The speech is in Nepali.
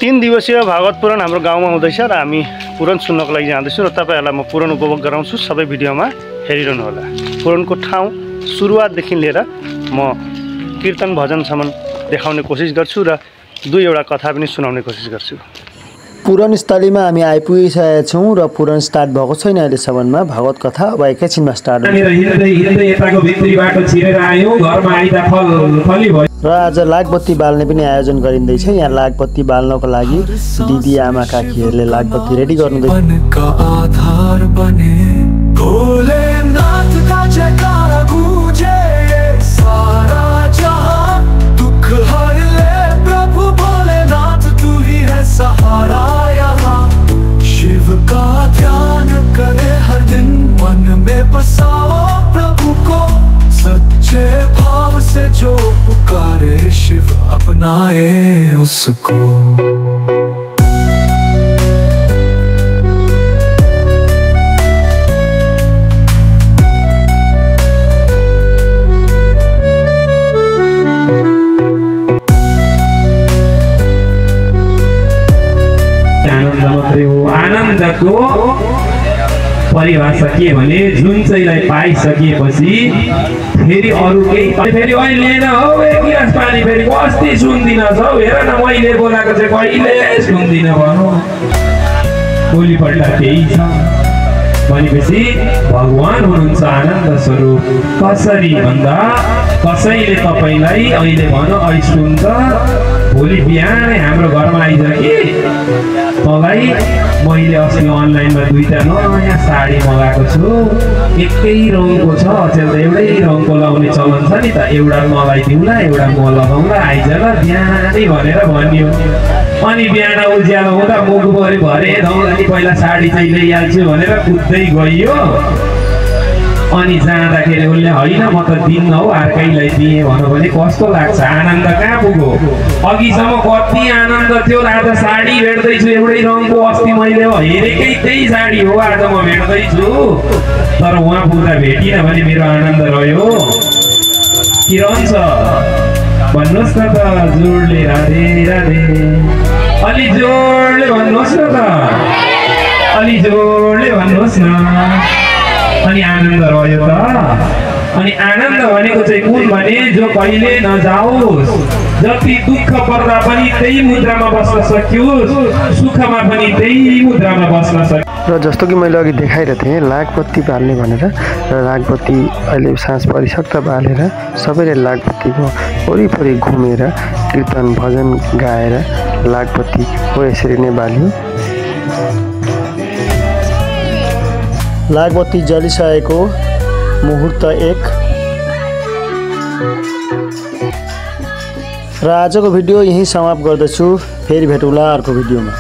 3 दिवसीय भागवत पुराण हाम्रो गाउँमा हुँदैछ र हामी पुराण सुन्नको लागि जाँदैछौँ र तपाईहरुलाई म पुराण उपभोग गराउँछु। सबै भिडियोमा हेरिरहनु होला। पुराणको ठाउँ सुरुवातदेखि लिएर म कीर्तन भजनसम्म देखाउने कोसिस गर्छु र 2 कथा पनि सुनाउने कोसिस गर्छु। पुराण स्थलीमा हामी आइपुगिसकेका छौँ र पुराण स्टार्ट भएको छैन अहिलेसम्ममा। भागवत कथा अब एकैछिनमा स्टार्ट हुन्छ। र आज लागबत्ती बाल्ने पनि आयोजन गरिँदैछ। यहाँ लागबत्ती बाल्नको लागि दिदी आमा काकीहरूले लागबत्ती रेडी गर्नुहुँदैछ। शिव का ध्यान करे हर दिन, मन में बसाओ प्रभु को, सच्चे भाव से जो पुकारे शिव अपनाए उसको। आनन्दको परिभाषा के भने जुन चाहिँलाई पाइसकेपछि फेरि अरु केही फेरि अहिले न हो एक गिलास पानी फेरि कति सुन्दिन छौ, हेर न मैले बोलाएको चाहिँ कहिले सुन्दिन भनौ। भोलिपल्ट त्यही छ भनेपछि भगवान हुनुहुन्छ आनन्द स्वरूप। कसरी भन्दा कसैले तपाईलाई अहिले भन ऐ सुन त भोलि बिहानै हाम्रो घरमा आइज कि तँलाई मैले अस्ति अनलाइनमा 2टा नयाँ साडी मगाएको छु, एकै रङको छ, अचेल त एउटै रङको लगाउने चलन छ नि त, एउटा लगाइदिउँला एउटा म लगाउँला आइज ल बिहानै भनेर भन्यो। अनि बिहान उज्यालो हुँदा मुखभरि भरे धौलानी पहिला साडी चाहिँ ल्याइहाल्छु भनेर कुद्दै गइयो। अनि जाँदाखेरि उसले होइन म त दिन्न हौ अर्कैलाई दिएँ भन्यो भने कस्तो लाग्छ? आनन्द कहाँ पुग्यो? अघिसम्म कति आनन्द थियो, आज साडी भेट्दैछु एउटै रङको, अस्ति मैले हेरेकै त्यही साडी हो, आज म भेट्दैछु, तर उहाँ पुग्दा भेटिनँ भने मेरो आनन्द रह्यो कि रहन्छ? भन्नुहोस् न त जोडले राधे राधे, अलि जोडले भन्नुहोस् न त, अलि जोडले भन्नुहोस् न। अनि आनन्द रह्यो त। अनि आनन्द भनेको चाहिँ कुन भने जो कहिले नजाओस्, जति दुःख पर्दा पनि त्यही मुद्रामा बस्न सक्योस्, सुखमा पनि त्यही मुद्रामा बस्न सक्योस्। र जस्तो कि मैले अघि देखाइरहेको थिएँ लागबत्ती बाल्ने भनेर, र लागबत्ती अहिले साँझ परिसक्दा बालेर सबैले लागबत्तीको वरिपरि घुमेर कीर्तन भजन गाएर लागबत्ती हो यसरी नै बाल्यो। लागबत्ती जलिसकेको मुहुर्त 1 र आजको भिडियो यही समाप्त गर्दछु। फेरि भेटौँला अर्को भिडियोमा।